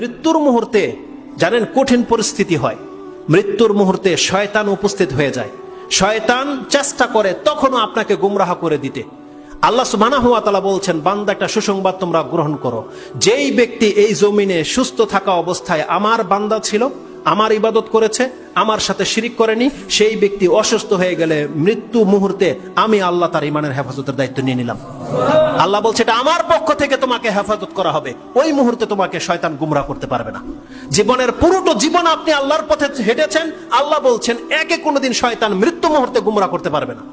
মৃত্যুর মুহূর্তে জানেন কঠিন পরিস্থিতি হয়। মৃত্যুর মুহূর্তে শয়তান উপস্থিত হয়ে যায়। শয়তান চেষ্টা করে তখনও আপনাকে গুমরাহ করে দিতে। আল্লাহ সুবহানাহু ওয়া তাআলা বলছেন, বান্দা একটা সুসংবাদ তোমরা গ্রহণ করো। যেই ব্যক্তি এই জমিনে সুস্থ থাকা অবস্থায় আমার বান্দা ছিল, আমার ইবাদত করেছে, আমার সাথে শিরিক করেনি, সেই ব্যক্তি অসুস্থ হয়ে গেলে মৃত্যু মুহূর্তে আমি আল্লাহ তার ইমানের হেফাজতের দায়িত্ব নিয়ে নিলাম। আল্লাহ বলছে এটা আমার পক্ষ থেকে তোমাকে হেফাজত করা হবে। ওই মুহূর্তে তোমাকে শয়তান গুমরাহ করতে পারবে না। জীবনের পুরোটা জীবন আপনি আল্লাহর পথে হেঁটেছেন, আল্লাহ বলছেন একে কোনোদিন শয়তান মৃত্যু মুহূর্তে গুমরাহ করতে পারবে না।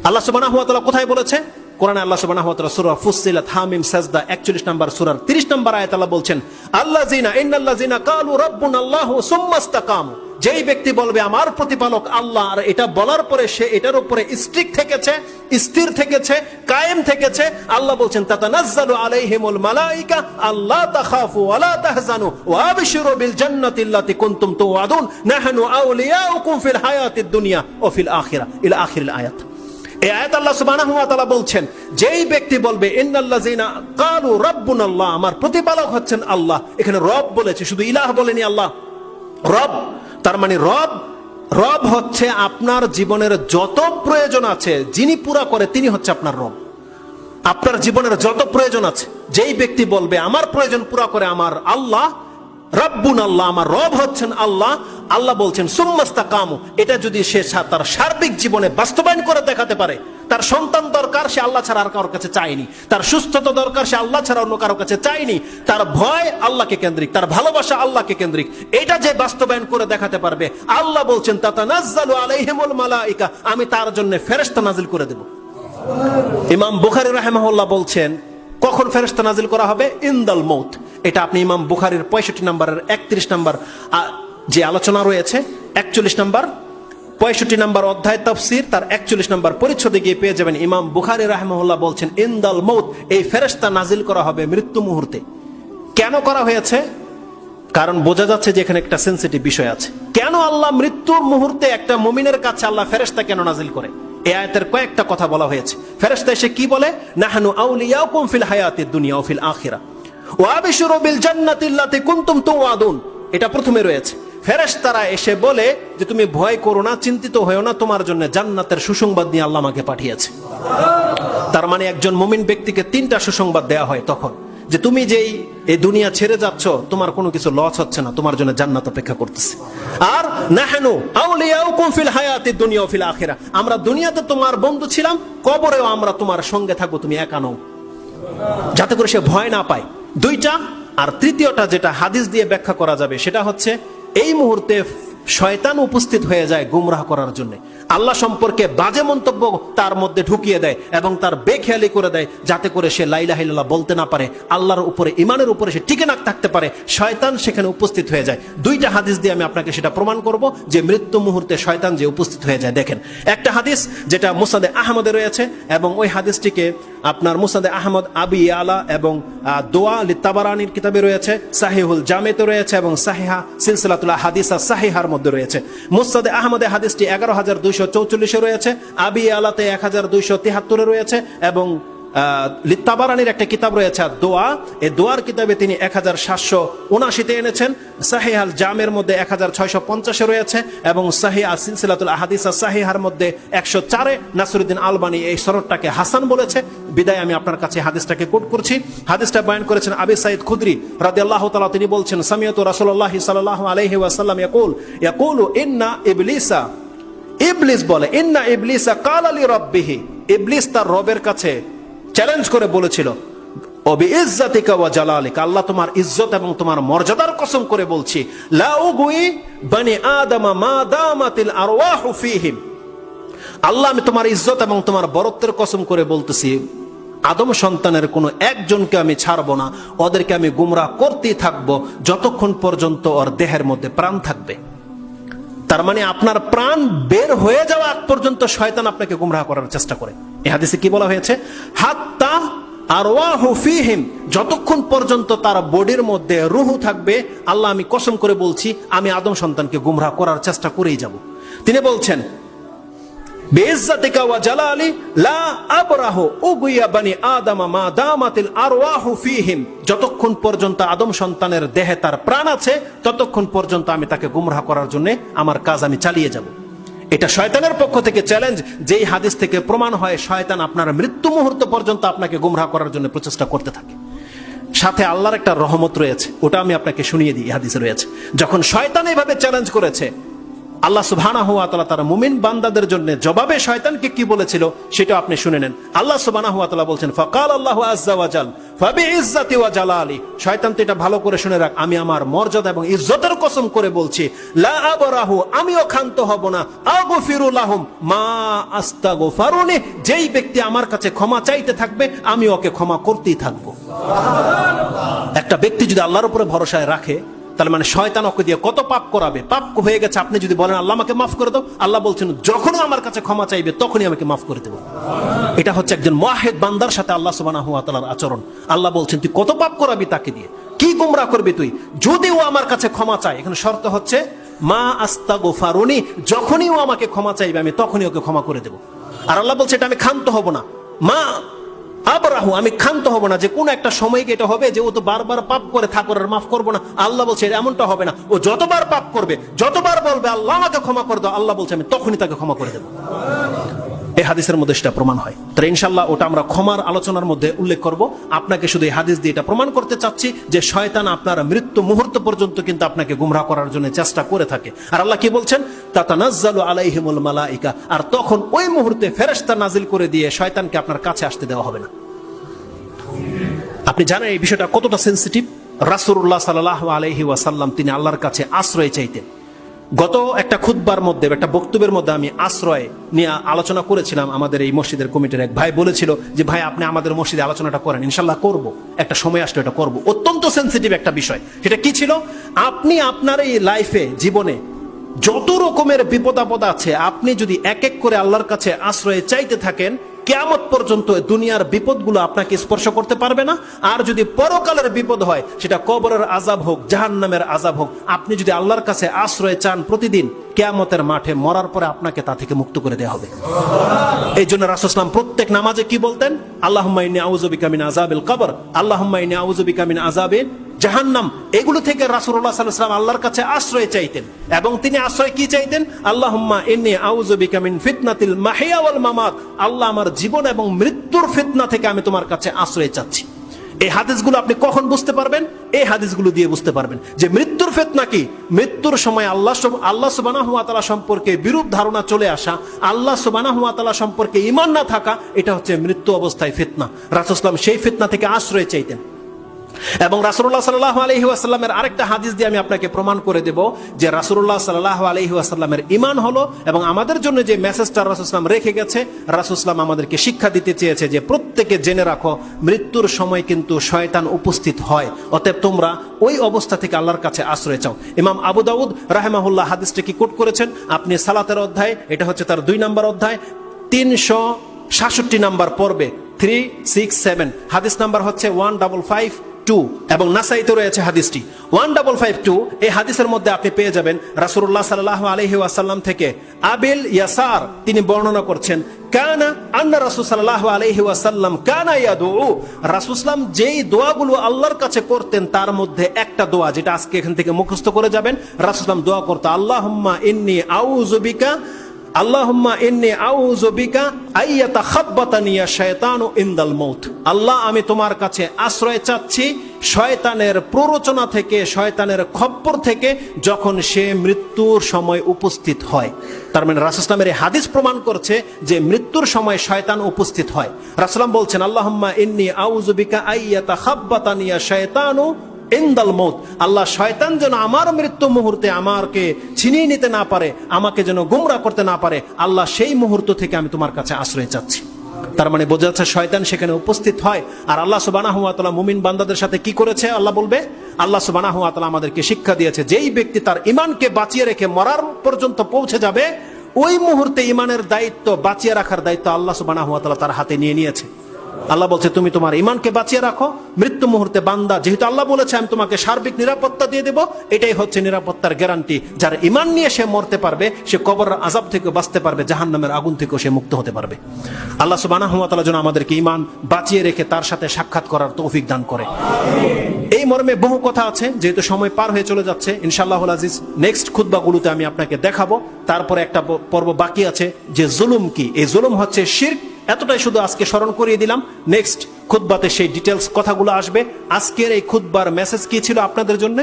আল্লাহ সুবহানাহু ওয়া তাআলা কোথায় বলেছে? কোরআনে আল্লাহ সুবহানাহু ওয়া তাআলা সূরা ফুসসিলাত হামিম সাজদা 41 নম্বর সূরার 30 নম্বর আয়াত আল্লাহ বলছেন, আল্লাযিনা ইন্নাল্লাযিনা ক্বালু রাব্বুনাল্লাহু সুম্মা ইসতাকামু, যেই ব্যক্তি বলবে আমার প্রতিপালক আল্লাহ, আর এটা বলার পরে সে এটার উপরে স্ট্রিক থেকেছে, স্থির থেকেছে, কায়েম থেকেছে, আল্লাহ বলছেন তাতানাজ্জালু আলাইহিমুল মালায়েকা আল্লা তাখাফু ওয়া লা তাহজানু ওয়া আবশিরু বিল জান্নাতি আল্লাতী কুনতুম তুআদুন নাহনু আউলিয়াউকুম ফিল হায়াতিদ দুনিয়া ওয়া ফিল আখিরাহ ইলা আখিরিল আয়াত। এই আয়াত আল্লাহ সুবহানাহু ওয়া তাআলা বলছেন, যেই ব্যক্তি বলবে ইন্নাল্লাযিনা ক্বালু রাব্বুনাল্লাহ, আমার প্রতিপালক হচ্ছেন আল্লাহ, এখানে রব বলেছে, শুধু ইলাহ বলেনি আল্লাহ, রব। তার মানে রব হচ্ছে আপনার জীবনের যত প্রয়োজন আছে যিনি পুরা করে তিনি হচ্ছে আপনার রব। আপনার জীবনের যত প্রয়োজন আছে, যেই ব্যক্তি বলবে আমার প্রয়োজন পুরা করে আমার আল্লাহ, রাব্বুন আল্লাহ, আমার রব হচ্ছেন আল্লাহ, আল্লাহ বলছেন সুম্মাস্তাকামু, এটা যদি সে তার সার্বিক জীবনে বাস্তবায়ন করে দেখাতে পারে, তার সন্তান দরকার সে আল্লাহ ছাড়া আর কারোর কাছে চায়নি, তার সুস্থতা দরকার সে আল্লাহ ছাড়া অন্য কারোর কাছে চায়নি, তার ভয় আল্লাহকে কেন্দ্রিক, তার ভালোবাসা আল্লাহকে কেন্দ্রিক, এটা যে বাস্তবায়ন করে দেখাতে পারবে, আল্লাহ বলছেন তাতানাজ্জালু আলাইহিমুল মালায়েকা, আমি তার জন্য ফেরেশতা নাজিল করে দেব। ইমাম বুখারী রাহিমাহুল্লাহ বলছেন কখন ফেরেশতা নাজিল করা হবে? ইনদাল মউত। এটা আপনি ইমাম বুখারীর 65 নম্বরের 31 নম্বর যে আলোচনা রয়েছে, 41 নম্বর 65 নম্বর অধ্যায় তাফসীর তার 41 নম্বর পরিচ্ছদে গিয়ে পেয়ে যাবেন। ইমাম বুখারী রাহিমাহুল্লাহ বলছেন ইনদাল মউত, এই ফেরেশতা নাজিল করা হবে মৃত্যু মুহূর্তে। কেন করা হয়েছে? কারণ বোঝা যাচ্ছে যে এখানে একটা সেনসিটিভ বিষয় আছে। কেন আল্লাহ মৃত্যুর মুহূর্তে একটা মুমিনের কাছে আল্লাহ ফেরেশতা কেন নাজিল করে? এই আয়াতের কয়েকটা কথা বলা হয়েছে। ফেরেশতা এসে কি বলে? নাহনু আউলিয়াউকুম ফিল হায়াতিদ দুনিয়া ওয়া ফিল আখিরাহ ওয়া আবশিরু বিল জান্নাতি আল্লাতী কুনতুম তুআদুন। এটা প্রথমে রয়েছে। ফেরেশতারা এসে বলে যে তুমি ভয় করো না, চিন্তিত হয়ো না, তোমার জন্য জান্নাতের সুসংবাদ নিয়ে আল্লাহ আমাকে পাঠিয়েছে। তার মানে একজন মুমিন ব্যক্তিকে 3টা সুসংবাদ দেয়া হয় তখন, যে তুমি যেই এই দুনিয়া ছেড়ে যাচ্ছ তোমার কোনো কিছু লস হচ্ছে না, তোমার জন্য জান্নাত অপেক্ষা করতেছে। আর নাহনু আউলিয়াউকুম ফিল হায়াতিদ দুনিয়া ওয়া ফিল আখিরাহ, আমরা দুনিয়াতে তোমার বন্ধু ছিলাম, কবরেও আমরা তোমার সঙ্গে থাকবো, তুমি একা নও, যাতে করে সে ভয় না পায়। 2টা। আর 3য়টা যেটা হাদিস দিয়ে ব্যাখ্যা করা যাবে সেটা হচ্ছে এই মুহূর্তে শয়তান উপস্থিত হয়ে যায় গুমরাহ করার জন্য, আল্লাহ সম্পর্কে বাজে মন্তব্য তার মধ্যে ঢুকিয়ে দেয় এবং তার বেখেয়ালি করে দেয়, যাতে করে সে লা ইলাহা ইল্লাল্লাহ বলতে না পারে, আল্লাহর উপরে ইমানের উপরে সে টিকে না থাকতে পারে। শয়তান সেখানে উপস্থিত হয়ে যায়। 2টা হাদিস দিয়ে আমি আপনাকে সেটা প্রমাণ করব যে মৃত্যু মুহূর্তে শয়তান যে উপস্থিত হয়ে যায়। দেখেন, একটা হাদিস যেটা মুসনাদে আহমদে রয়েছে এবং ওই হাদিসটিকে আপনার মুসনাদে আহমদ, আবি আলা এবং দোয়া লিতাবারানির কিতাবে রয়েছে, সাহিহুল জামেতে রয়েছে এবং সাহিহা সিলসিলাতুল হাদিসা সাহিহার মধ্যে রয়েছে। মুসনাদে আহমদে হাদিসটি 11244 রয়েছে, আবি আলাতে 1273 রয়েছে এবং লিতাবারানির একটা কিতাব রয়েছে দোয়া, এই দোয়ার কিতাবে তিনি 1779 এনেছেন, সাহিহ আল জামের মধ্যে 1650 রয়েছে এবং সাহিহ সিলসিলাতুল আহাদিস সাহিহার মধ্যে 104 নাসিরউদ্দিন আলবানী এই সনদটাকে হাসান বলেছে। বিদায় আমি আপনার কাছে হাদিসটাকে কোট করছি। হাদিসটা বয়ান করেছেন আবি সাঈদ খুদরি রাদিয়াল্লাহু তাআলা, তিনি বলছেন সামিয়াতু রাসূলুল্লাহ সাল্লাল্লাহু আলাইহি ওয়াসাল্লাম ইয়াকুলু ইন্না ইবলিসা, ইবলিস বলে, ইন্না ইবলিসা ক্বালা লি রাব্বিহি, ইবলিস তার রবের কাছে চ্যালেঞ্জ করে বলেছিল, ওবি ইজ্জাতিকা ওয়া জালালিকা, আল্লাহ তোমার ইজ্জত এবং তোমার মর্যাদার কসম করে বলছি, লা উগুই বনি আদম মা দামাতিল আরওয়াহু ফীহিম, আল্লাহ আমি তোমার ইজ্জত এবং তোমার বরত্বের কসম করে বলতেছি, আদম সন্তানের কোনো একজনকে আমি ছাড়বো না, ওদেরকে আমি গুমরাহ করতেই থাকবো যতক্ষণ পর্যন্ত ওর দেহের মধ্যে প্রাণ থাকবে। তার মানে আপনার প্রাণ বের হয়ে যাওয়া আগ পর্যন্ত শয়তান আপনাকে গুমরাহ করার চেষ্টা করে। এই হাদিসে কি বলা হয়েছে? হাত্তা আরওয়াহু ফীহিম, যতক্ষণ পর্যন্ত তার বডির মধ্যে রুহু থাকবে, আল্লাহ আমি কসম করে বলছি আমি আদম সন্তানকে গুমরাহ করার চেষ্টা করেই যাব। তিনি বলছেন বিইজ্জাতিকা ওয়া জালালি লা আবরাহু উগিয়া বানি আদম মা দামাতিল আরওয়াহু ফীহিম, যতক্ষণ পর্যন্ত আদম সন্তানের দেহে তার প্রাণ আছে ততক্ষণ পর্যন্ত আমি তাকে গুমরাহ করার জন্য আমার কাজ আমি চালিয়ে যাব। এটা শয়তানের পক্ষ থেকে চ্যালেঞ্জ, যেই হাদিস থেকে প্রমাণ হয় শয়তান আপনার মৃত্যু মুহূর্ত পর্যন্ত আপনাকে গুমরাহ করার জন্য প্রচেষ্টা করতে থাকে। সাথে আল্লাহর একটা রহমত রয়েছে, ওটা আমি আপনাকে শুনিয়ে দিই। হাদিসে রয়েছে, যখন শয়তান এইভাবে চ্যালেঞ্জ করেছে, আল্লাহ সুবহানাহু ওয়া তাআলা তার মুমিন বান্দাদের জন্য জবাবে শয়তানকে কি বলেছিল সেটা আপনি শুনে নেন। আল্লাহ সুবহানাহু ওয়া তাআলা বলছেন, ফাকাল আল্লাহু আযজা ওয়া জাল ফাবিইজ্জাতি ওয়া জালালি, শয়তান তো এটা ভালো করে শুনে রাখ, আমি আমার মর্যাদা এবং ইজ্জতের কসম করে বলছি, লা আবরাহু, আমিও ক্ষান্ত হব না, আগফিরু লাহুম মা আস্তাগফারুনি, যেই ব্যক্তি আমার কাছে ক্ষমা চাইতে থাকবে আমি ওকে ক্ষমা করতেই থাকবো। সুবহানাল্লাহ। একটা ব্যক্তি যদি আল্লাহর উপরে ভরসায় রাখে, তাহলে মানে শয়তান ওকে দিয়ে কত পাপ করাবে। পাপ হয়ে গেছে, আপনি যদি বলেন আল্লাহ আমাকে মাফ করে দাও, আল্লাহ বলছেন যখনই আমার কাছে ক্ষমা চাইবে তখনই আমাকে মাফ করে দেব। এটা হচ্ছে একজন মুওয়াহিদ বান্দার সাথে আল্লাহ সুবহানাহু ওয়া তাআলার আচরণ। আল্লাহ বলছেন তুই কত পাপ করাবি তাকে দিয়ে, কি গুমরাহ করবি তুই, যদি ও আমার কাছে ক্ষমা চায়। এখানে শর্ত হচ্ছে মা আস্তাগফারুনি, যখনই ও আমাকে ক্ষমা চাইবে আমি তখনই ওকে ক্ষমা করে দেব। আর আল্লাহ বলছে এটা আমি ক্ষান্ত হব না, মা আবরাহু, আমি ক্ষান্ত হব না, যে কোন একটা সময় এটা হবে যে ও তো বারবার পাপ করে থাকর আর মাফ করবো না। আল্লাহ বলছে এমনটা হবে না, ও যতবার পাপ করবে, যতবার বলবে আল্লাহ আমাকে ক্ষমা করে দাও, আল্লাহ বলছে আমি তখনই তাকে ক্ষমা করে দেবো। এই হাদিসের মধ্যে সেটা প্রমাণ হয়। তাহলে ইনশাআল্লাহ ওটা আমরা ক্ষমার আলোচনার মধ্যে উল্লেখ করব। আপনাকে শুধু এই হাদিস দিয়ে এটা প্রমাণ করতে চাচ্ছি যে শয়তান আপনার মৃত্যু মুহূর্ত পর্যন্ত কিন্তু আপনাকে গুমরাহ করার জন্য চেষ্টা করে থাকে। আর আল্লাহ কি বলছেন, তাতানাজ্জালু আলাইহিমুল মালাইকা, আর তখন ওই মুহূর্তে ফেরেশতা নাজিল করে দিয়ে শয়তানকে আপনার কাছে আসতে দেওয়া হবে না। আপনি জানেন এই বিষয়টা কতটা সেনসিটিভ। রাসূলুল্লাহ সাল্লাল্লাহু আলাইহি ওয়াসাল্লাম তিনি আল্লাহর কাছে আশ্রয় চাইতেন। গত একটা খুতবার মধ্যে, একটা বক্তব্যের মধ্যে আমি আশ্রয় নিয়ে আলোচনা করেছিলাম। আমাদের এই মসজিদের কমিটির এক ভাই বলেছিল যে ভাই আপনি আমাদের মসজিদে আলোচনাটা করেন। ইনশাল্লাহ করব, একটা সময় আসলে এটা করব। অত্যন্ত সেনসিটিভ একটা বিষয়। সেটা কি ছিল, আপনি আপনার এই লাইফে জীবনে যত রকমের বিপদ আপদ আছে, আপনি যদি এক এক করে আল্লাহর কাছে আশ্রয় চাইতে থাকেন, কিয়ামত পর্যন্ত দুনিয়ার বিপদগুলো আপনাকে স্পর্শ করতে পারবে না। আর যদি পরকালের বিপদ হয়, সেটা কবরের আযাব হোক, জাহান্নামের আযাব হোক, আপনি যদি আল্লাহর কাছে আশ্রয় চান প্রতিদিন, কিয়ামতের মাঠে মরার পরে আপনাকে তা থেকে মুক্ত করে দেওয়া হবে। এই জন্য রাসূল সাল্লাল্লাহু আলাইহি ওয়াসাল্লাম প্রত্যেক নামাজে কি বলতেন, আল্লাহুম্মা ইন্নী আউযু বিকা মিন আযাবিল কবর, আল্লাহুম্মা ইন্নী আউযু বিকা মিন আযাবি জাহান্নাম। এগুলো থেকে রাসূলুল্লাহ সাল্লাল্লাহু আলাইহি ওয়াসাল্লাম আল্লাহর কাছে আশ্রয় চাইতেন। এবং তিনি আশ্রয় কি চাইতেন, আল্লাহুম্মা ইন্নী আউযু বিকা মিন ফিতনাতিল মাহিয়া ওয়াল মামাত, আল্লাহ আমার জীবন এবং মৃত্যুর ফিতনা থেকে আমি তোমার কাছে আশ্রয় চাচ্ছি। এই হাদিসগুলো আপনি কখন বুঝতে পারবেন, এই হাদিসগুলো দিয়ে বুঝতে পারবেন যে মৃত্যুর ফিতনা কি। মৃত্যুর সময় আল্লাহ সুবহানাহু ওয়া তাআলা সম্পর্কে বিরূপ ধারণা চলে আসা, আল্লাহ সুবহানাহু ওয়া তাআলা সম্পর্কে ঈমান না থাকা, এটা হচ্ছে মৃত্যু অবস্থায় ফিতনা। রাসূল সাল্লাল্লাহু আলাইহি ওয়াসাল্লাম সেই ফিতনা থেকে আশ্রয় চাইতেন। এবং রাসূলুল্লাহ সাল্লাল্লাহু আলাইহি ওয়াসাল্লামের আরেকটা হাদিস দিয়ে আমি আপনাকে প্রমাণ করে দেব যে রাসূলুল্লাহ সাল্লাল্লাহু আলাইহি ওয়াসাল্লামের ঈমান হলো, এবং আমাদের জন্য যে মেসেজটা রাসূল সাল্লাল্লাহু আলাইহি ওয়াসাল্লাম রেখে গেছে, রাসূল সাল্লাল্লাহু আলাইহি ওয়াসাল্লাম আমাদেরকে শিক্ষা দিতে চেয়েছে যে প্রত্যেকে জেনে রাখো মৃত্যুর সময় কিন্তু শয়তান উপস্থিত হয়, অতএব তোমরা ওই অবস্থা থেকে আল্লাহর কাছে আশ্রয় চাও। ইমাম আবু দাউদ রাহিমাহুল্লাহ হাদিসটা কি কোট করেছেন, আপনি সালাতের অধ্যায়, এটা হচ্ছে তার 2 নম্বর অধ্যায়, 367 নম্বর পর্বে 367, হাদিস নাম্বার হচ্ছে 1552, এবং নাসাইতে রয়েছে হাদিসটি 1552। এই হাদিসের মধ্যে আপনি পেয়ে যাবেন রাসূলুল্লাহ সাল্লাল্লাহু আলাইহি ওয়াসাল্লাম থেকে আবিল ইয়াসার তিনি বর্ণনা করছেন, কানা আন্না রাসূল সাল্লাল্লাহু আলাইহি ওয়াসাল্লাম কানা ইয়াদউ, রাসূল সাল্লাম যেই দোয়াগুলো আল্লাহর কাছে করতেন তার মধ্যে একটা দোয়া, যেটা আজকে এখান থেকে মুখস্থ করে যাবেন। রাসূল সাল্লাম দোয়া করতেন, আল্লাহুম্মা ইন্নী আউযু বিকা, আল্লাহুম্মা ইন্নী আউযু বিকা আইয়াতাখাব্বাতানি আশ-শায়তানু ইনদাল মাউত, আল্লাহ আমি তোমার কাছে আশ্রয় চাচ্ছি শয়তানের প্ররোচনা থেকে, শয়তানের খপ্পর থেকে, যখন সে মৃত্যুর সময় উপস্থিত হয়। তার মানে রাসূল সাল্লাল্লাহু আলাইহি ওয়াসাল্লামের এই হাদিস প্রমাণ করছে যে মৃত্যুর সময় শয়তান উপস্থিত হয়। রাসূল সাল্লাল্লাহু বলছেন, আল্লাহুম্মা ইন্নী আউযু বিকা আইয়াতাখাব্বাতানি আশ-শায়তানু ইনদাল মাউত, আল্লাহ শয়তান যেন আমার মৃত্যু মুহূর্তে আমাকে ছিনিয়ে নিতে না পারে, আমাকে যেন গুমরাহ করতে না পারে, আল্লাহ সেই মুহূর্ত থেকে আমি তোমার কাছে আশ্রয় চাচ্ছি। তার মানে বোঝা যাচ্ছে শয়তান সেখানে উপস্থিত হয়। আর আল্লাহ সুবহানাহু ওয়া তাআলা মুমিন বান্দাদের সাথে কি করেছে আল্লাহ বলবে, আল্লাহ সুবহানাহু ওয়া তাআলা আমাদেরকে শিক্ষা দিয়েছে, যেই ব্যক্তি তার ঈমানকে বাঁচিয়ে রেখে মরার পর্যন্ত পৌঁছে যাবে, ওই মুহূর্তে ঈমানের দায়িত্ব, বাঁচিয়ে রাখার দায়িত্ব আল্লাহ সুবহানাহু ওয়া তাআলা তার হাতে নিয়ে নিয়েছে। আল্লাহ বলছে তুমি তোমার ইমানকে বাঁচিয়ে রাখো, মৃত্যু মুহূর্তে বান্দা, যেহেতু আল্লাহ বলেছে আমি তোমাকে সার্বিক নিরাপত্তা দিয়ে দেব, এটাই হচ্ছে নিরাপত্তার গ্যারান্টি। যার ইমান নিয়ে সে মরতে পারবে, সে কবরের আযাব থেকে বাঁচতে পারবে, জাহান্নামের আগুন থেকেও সে মুক্ত হতে পারবে। আল্লাহ সুবহানাহু ওয়া তাআলা যেন আমাদেরকে ইমান বাঁচিয়ে রেখে তার সাথে সাক্ষাৎ করার তৌফিক দান করে। এই মর্মে বহু কথা আছে, যেহেতু সময় পার হয়ে চলে যাচ্ছে, ইনশাআল্লাহুল আজিজ নেক্সট খুতবাগুলোতে আমি আপনাকে দেখাবো। তারপরে একটা পর্ব বাকি আছে যে জুলুম কি। এই জুলুম হচ্ছে শিরক, এতটাই শুধু আজকে স্মরণ করিয়ে দিলাম। নেক্সট খুতবাতে সেই ডিটেলস কথাগুলো আসবে। আজকের এই খুতবার মেসেজ কি ছিল আপনাদের জন্য?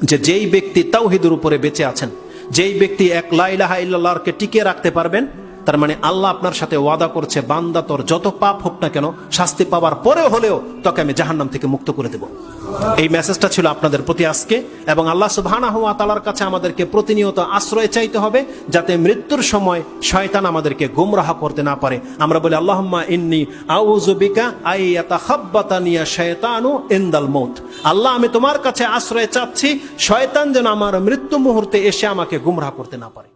যে যেই ব্যক্তি তাওহীদের উপরে বেঁচে আছেন, যেই ব্যক্তি এক লা ইলাহা ইল্লাল্লাহকে টিকিয়ে রাখতে পারবেন, তার মানে আল্লাহ আপনার সাথে ওয়াদা করছে, বান্দা তোর যত পাপ হোক না কেন, শাস্তি পাওয়ার পরেও হলেও তোকে আমি জাহান্নাম থেকে মুক্ত করে দেব। এই মেসেজটা ছিল আপনাদের প্রতি আজকে। এবং আল্লাহ সুবহানাহু ওয়া তাআলার কাছে আমাদেরকে প্রতিনিয়ত আশ্রয় চাইতে হবে, যাতে মৃত্যুর সময় শয়তান আমাদেরকে গুমরাহ করতে না পারে। আমরা বলি আল্লাহুম্মা ইন্নী আউযু বিকা আইয়াতাখাব্বাতানিয়া শায়তানু ইনদাল মউত। আল্লাহ আমি তোমার কাছে আশ্রয় চাচ্ছি, শয়তান যেন আমার মৃত্যু মুহূর্তে এসে আমাকে গুমরাহ করতে না পারে।